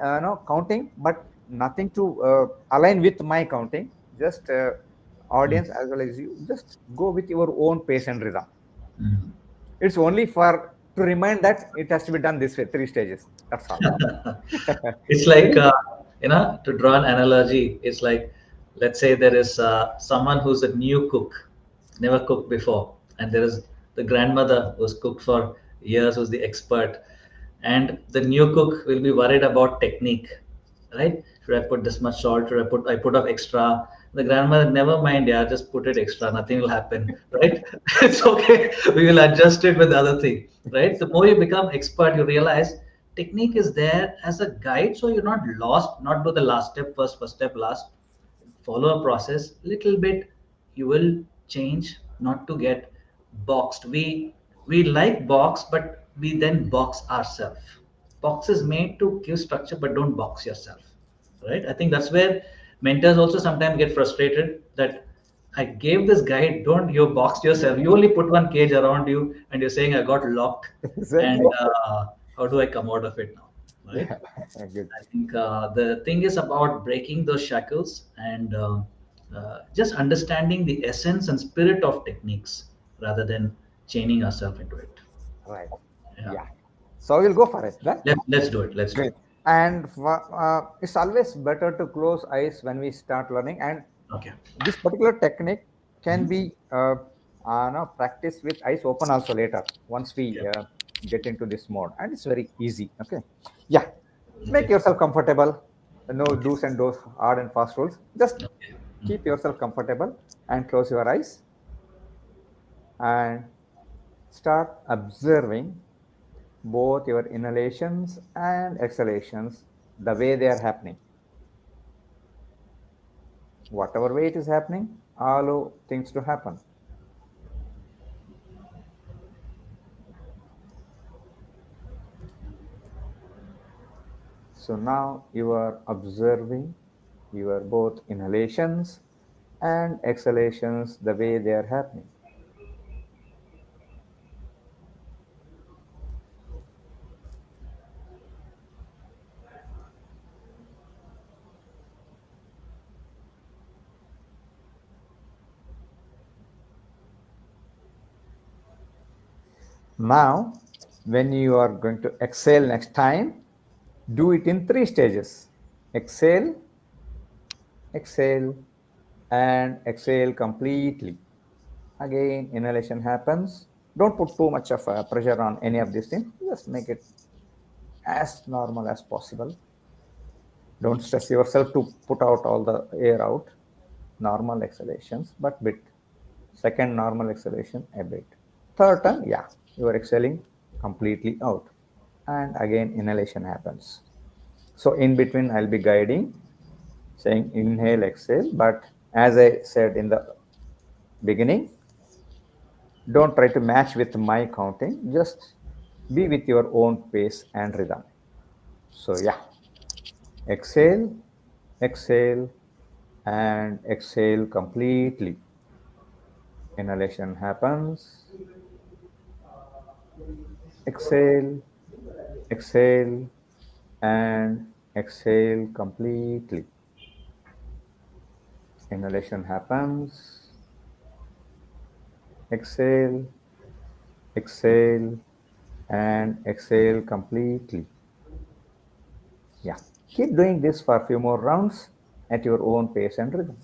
counting, but nothing to align with my counting. Just Hmm. audience as well as you, just go with your own pace and rhythm. Hmm. It's only for to remind that it has to be done this way, three stages. That's all. It's like, Very to draw an analogy, it's like, let's say there is someone who's a new cook, never cooked before, and there is the grandmother who's cooked for years, who's the expert, and the new cook will be worried about technique, right? Should I put this much salt? Should I put up extra? The grandmother, never mind, yeah, just put it extra, nothing will happen, right? It's okay. We will adjust it with the other thing, right? The more you become expert, you realize technique is there as a guide, so you're not lost. Not do the last step first step last. Follow a process little bit. You will change, not to get boxed. We like box, but we then box ourselves. Box is made to give structure, but don't box yourself, right? I think that's where mentors also sometimes get frustrated, that I gave this guide, don't you box yourself. You only put one cage around you and you're saying I got locked. Exactly. And how do I come out of it now? Right? Yeah, good. I think the thing is about breaking those shackles and just understanding the essence and spirit of techniques rather than chaining ourselves into it. Right. Yeah. Yeah. So we'll go for it, right? Let's do it. Let's do Great. it. And it's always better to close eyes when we start learning. And Okay. this particular technique can Mhm. be no, practiced with eyes open also later once we Okay. get into this mode. And it's very easy. Okay. Yeah. Make Okay. yourself comfortable. No Okay. do's and don'ts, hard and fast rules. Just Okay. keep yourself comfortable and close your eyes and start observing both your inhalations and exhalations the way they are happening. Whatever way it is happening, allow things to happen. So now you are observing your both inhalations and exhalations the way they are happening. Now, when you are going to exhale next time, do it in 3 stages. Exhale, exhale, and exhale completely. Again, inhalation happens. Don't put too much of pressure on any of these things. Just make it as normal as possible. Don't stress yourself to put out all the air out. Normal exhalations, but bit. Second normal exhalation, a bit. Third time, yeah, you are exhaling completely out. And again, inhalation happens. So in between, I'll be guiding, saying inhale, exhale. But as I said in the beginning, don't try to match with my counting. Just be with your own pace and rhythm. So yeah, exhale, exhale, and exhale completely. Inhalation happens. Exhale, exhale, and exhale completely. Inhalation happens. Exhale, exhale, and exhale completely. Yeah. Keep doing this for a few more rounds at your own pace and rhythm.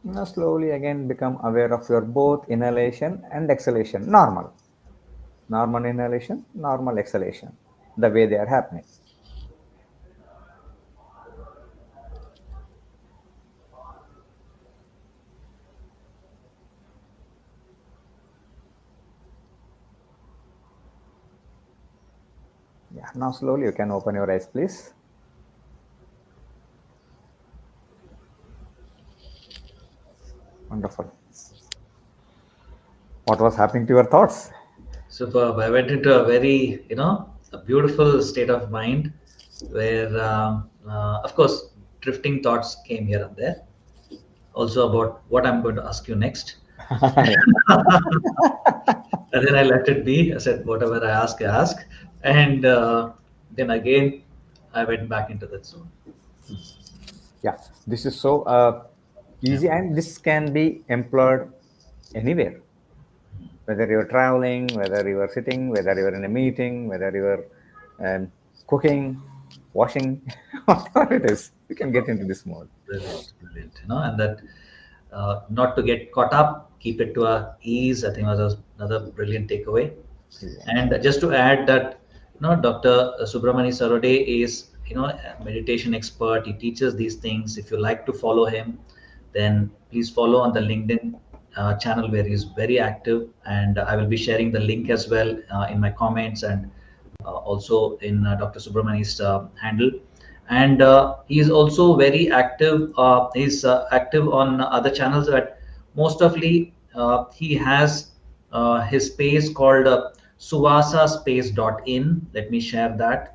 Now slowly again become aware of your both inhalation and exhalation. Normal. Normal inhalation, normal exhalation. The way they are happening. Yeah. Now slowly you can open your eyes, please. Wonderful. What was happening to your thoughts? Superb. I went into a very, a beautiful state of mind where, of course, drifting thoughts came here and there. Also about what I'm going to ask you next. And then I let it be. I said, whatever I ask. And then again, I went back into that zone. Yeah. This is so Yeah. easy, and this can be employed anywhere. Whether you're traveling, whether you are sitting, whether you're in a meeting, whether you're cooking, washing, whatever it is, you can get into this mode. Brilliant, brilliant. And that not to get caught up, keep it to a ease. I think was another brilliant takeaway. Yeah. And just to add that, Dr. Subramani Sarode is a meditation expert. He teaches these things. If you like to follow him, then please follow on the LinkedIn channel where he's very active. And I will be sharing the link as well in my comments, and also in Dr. Subramani's handle. And he is also very active. He's active on other channels, but most ofly he has his space called suvasaspace.in. Let me share that.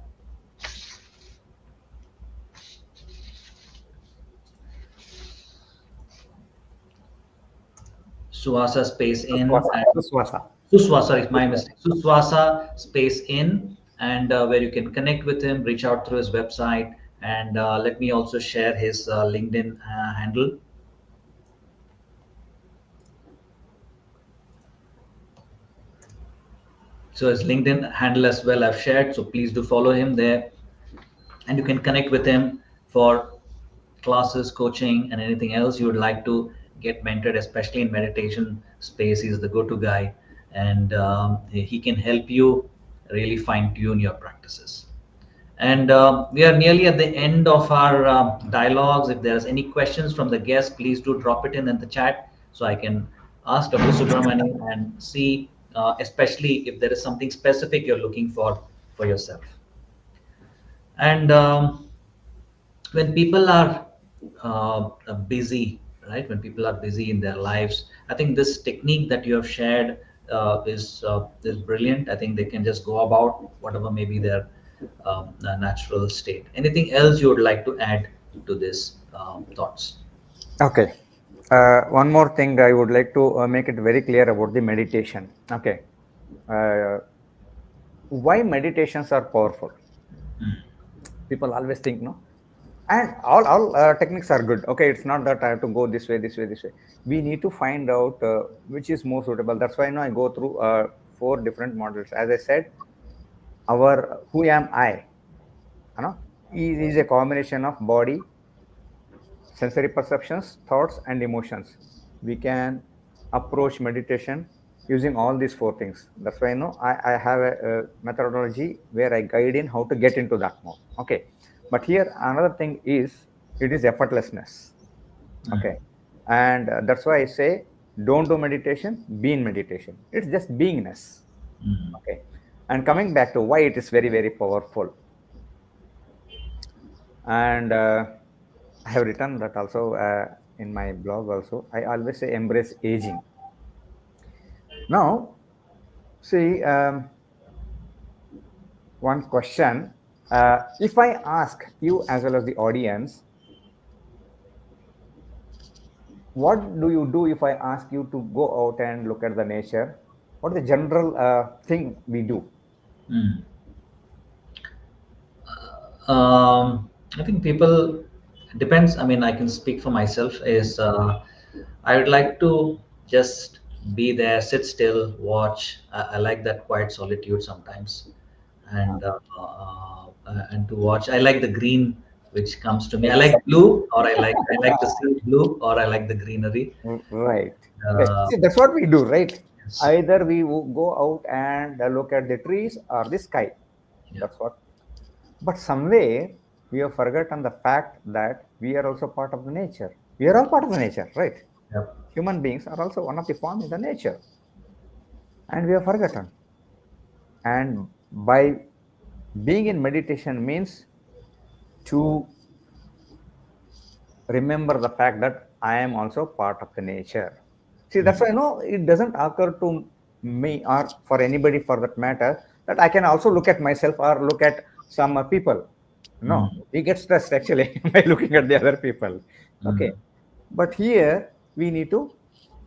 Suswasa space in Suswasa. and Suswasa. Suswasa, sorry, my mistake. Suswasa space in, and where you can connect with him, reach out through his website, and let me also share his LinkedIn handle. So his LinkedIn handle as well I've shared. So please do follow him there, and you can connect with him for classes, coaching, and anything else you would like to get mentored, especially in meditation space. He's the go-to guy, and he can help you really fine-tune your practices. And we are nearly at the end of our dialogues. If there's any questions from the guests, please do drop it in the chat so I can ask Dr. Subramani and see, especially if there is something specific you're looking for yourself. And when people are busy, right? When people are busy in their lives, I think this technique that you have shared is brilliant. I think they can just go about whatever may be their natural state. Anything else you would like to add to this thoughts? Okay. One more thing I would like to make it very clear about the meditation. Okay. Why meditations are powerful? People always think, no, and all techniques are good. Okay, it's not that I have to go this way, this way, this way. We need to find out which is more suitable. That's why I go through 4 different models. As I said, our who am I, you know, is a combination of body, sensory perceptions, thoughts, and emotions. We can approach meditation using all these 4 things. That's why I have a methodology where I guide in how to get into that mode. Okay, but here another thing is it is effortlessness. Okay, and that's why I say don't do meditation, be in meditation. It's just beingness. Okay, and coming back to why it is very very powerful, and I have written that also in my blog also. I always say embrace aging. Now, see, one question. If I ask you as well as the audience, what do you do if I ask you to go out and look at the nature? What is the general thing we do? I think people depends. I mean, I can speak for myself. Is I would like to just be there, sit still, watch. I like that quiet solitude sometimes, and to watch. I like the green which comes to me. I like blue, or I like the sea blue, or I like the greenery. Right. Okay. Uh, See, that's what we do, right? yes. Either we go out and look at the trees or the sky. Yeah. That's what. But some way we have forgotten the fact that we are also part of the nature. We are all part of the nature, right? Yep. Human beings are also one of the form in the nature, and we have forgotten. And by being in meditation means to remember the fact that I am also part of the nature. See, that's why it doesn't occur to me or for anybody for that matter that I can also look at myself or look at some people. No, we get stressed actually by looking at the other people. Okay, but here we need to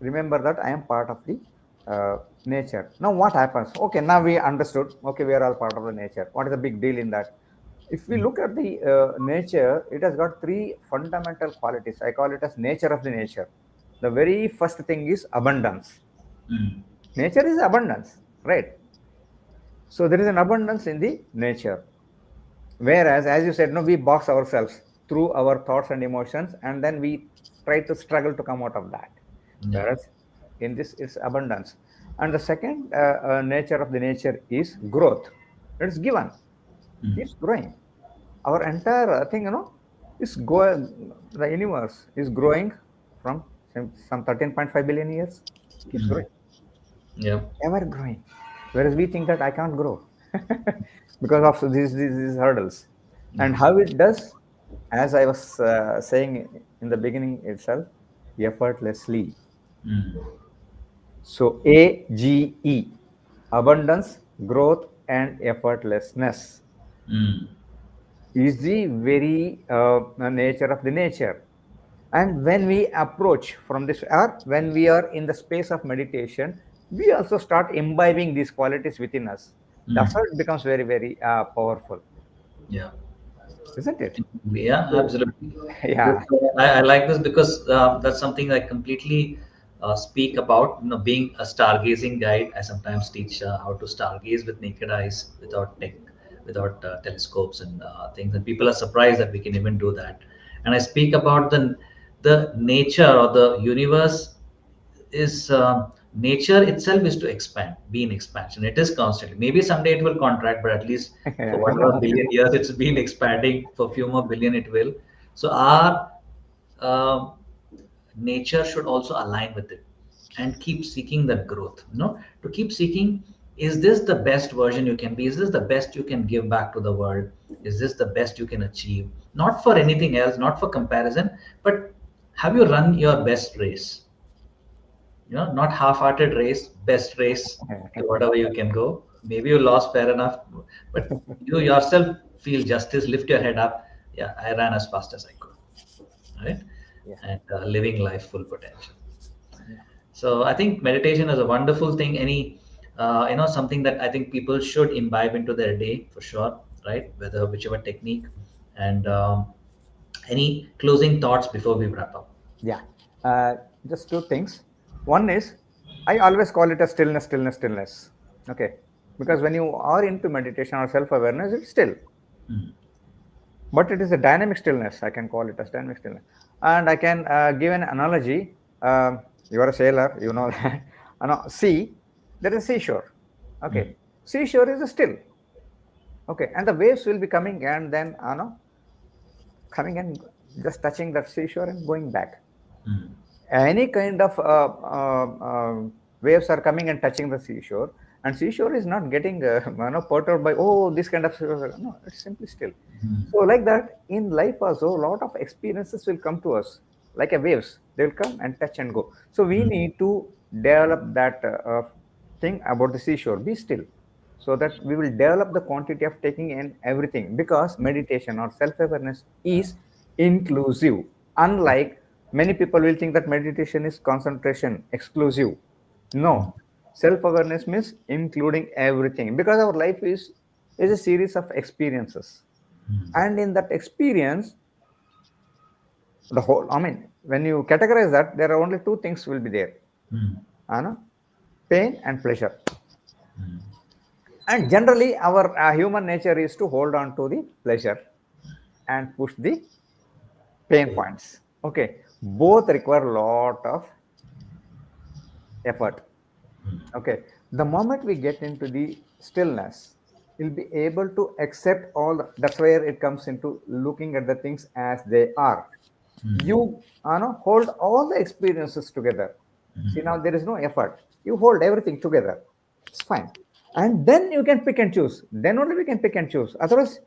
remember that I am part of the nature. Now, what happens? Okay, now we understood. Okay, we are all part of the nature. What is the big deal in that? If we look at the nature, it has got 3 fundamental qualities. I call it as nature of the nature. The very first thing is abundance. Nature is abundance, right? So there is an abundance in the nature. Whereas, as you said, no, we box ourselves through our thoughts and emotions, and then we try to struggle to come out of that. Yeah. Whereas in this is abundance. And the second nature of the nature is growth. It's given, keeps growing. our entire thing, is going. The universe is growing from some 13.5 billion years. Keeps Mm. growing, Yeah. ever growing. Whereas we think that I can't grow because of these hurdles. And Mm. how it does, as I was saying in the beginning itself, effortlessly. Mm. So AGE, abundance, growth, and effortlessness Mm. is the very nature of the nature. And when we approach from this, or when we are in the space of meditation, we also start imbibing these qualities within us. That's Mm. how it becomes very, very powerful, Yeah. isn't it? Yeah, So, absolutely. This, yeah. I like this because that's something I completely speak about. You know, being a stargazing guide, I sometimes teach how to stargaze with naked eyes, without tech, without telescopes and things. And people are surprised that we can even do that. And I speak about the nature or the universe is nature itself is to expand, be in expansion. It is constantly. Maybe someday it will contract, but at least for whatever No. billion years it's been expanding, for a few more billion it will. So our um nature should also align with it and keep seeking that growth. You know, to keep seeking. Is this the best version you can be? Is this the best you can give back to the world? Is this the best you can achieve? Not for anything else, not for comparison, but have you run your best race? You know, not half-hearted race, best race, to whatever you can go. Maybe you lost, fair enough, but you yourself feel justice, lift your head up. Yeah, I ran as fast as I could, right? Yeah. And living life full potential. So I think meditation is a wonderful thing. Any something that I think people should imbibe into their day for sure, right? Whether whichever technique. And any closing thoughts before we wrap up? Yeah. Uh, just two things. One is, I always call it a stillness, stillness, stillness. Okay. Because when you are into meditation or self awareness, it's still. Mm. But it is a dynamic stillness. I can call it as dynamic stillness. And I can give an analogy. You are a sailor, you know that. Sea, there is a seashore. Mm. Okay. Seashore is a still. Okay. And the waves will be coming and then, coming and just touching that seashore and going back. Mm. Any kind of waves are coming and touching the seashore, and seashore is not getting perturbed by, oh, this kind of, no, it's simply still. Mm. So like that in life also, a lot of experiences will come to us like a waves. They'll come and touch and go. So we Mm. need to develop that thing about the seashore, be still, so that we will develop the quantity of taking in everything, because meditation or self-awareness is inclusive. Unlike, many people will think that meditation is concentration exclusive. No, self-awareness means including everything, because our life is a series of experiences. Mm. And in that experience, the whole, I mean, when you categorize that, there are only two things will be there, Mm. uh, pain and pleasure. Mm. And generally, our human nature is to hold on to the pleasure and push the pain Okay. points. Okay, both require a lot of effort. Okay, the moment we get into the stillness, we'll be able to accept all. That's where it comes into looking at the things as they are. Mm. You hold all the experiences together. See, Mm. now there is no effort. You hold everything together. It's fine. And then you can pick and choose. Then only we can pick and choose. Otherwise,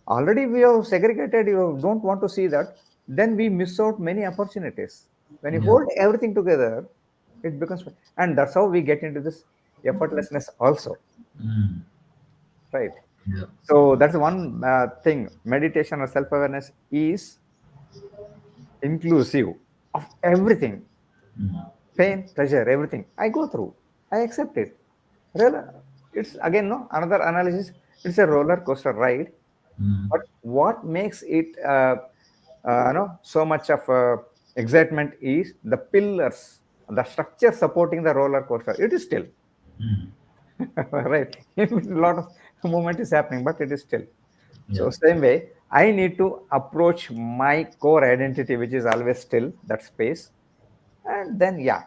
already we have segregated, you don't want to see that, then we miss out many opportunities. When you Yeah. hold everything together, it becomes, and that's how we get into this effortlessness also, Mm. right? Yeah. So that's one thing. Meditation or self-awareness is inclusive of everything, Mm. pain, pleasure, everything I go through. I accept it. Real, it's again, no, another analysis. It's a roller coaster ride. Mm. But what makes it so much of excitement is the pillars, the structure supporting the roller coaster. It is still Mm. right. A lot of movement is happening, but it is still. Yeah. So same way, I need to approach my core identity, which is always still, that space, and then yeah,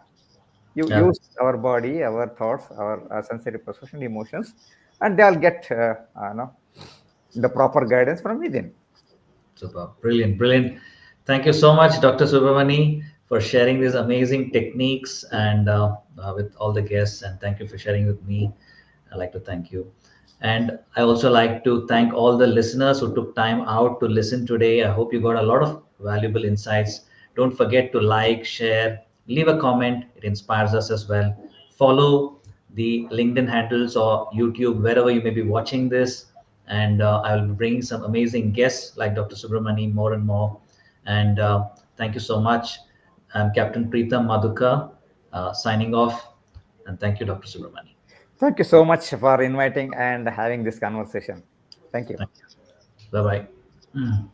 you Yeah. use our body, our thoughts, our sensory perception, emotions, and they'll get the proper guidance from within. Super. Brilliant. Brilliant. Thank you so much, Dr. Subramani, for sharing these amazing techniques and with all the guests. And thank you for sharing with me. I'd like to thank you. And I also like to thank all the listeners who took time out to listen today. I hope you got a lot of valuable insights. Don't forget to like, share, leave a comment. It inspires us as well. Follow the LinkedIn handles or YouTube, wherever you may be watching this. And I will be bringing some amazing guests like Dr. Subramani more and more. And thank you so much. I'm Captain Preetham Madhukar, signing off. And thank you, Dr. Subramani. Thank you so much for inviting and having this conversation. Thank you. Thank you. Bye bye.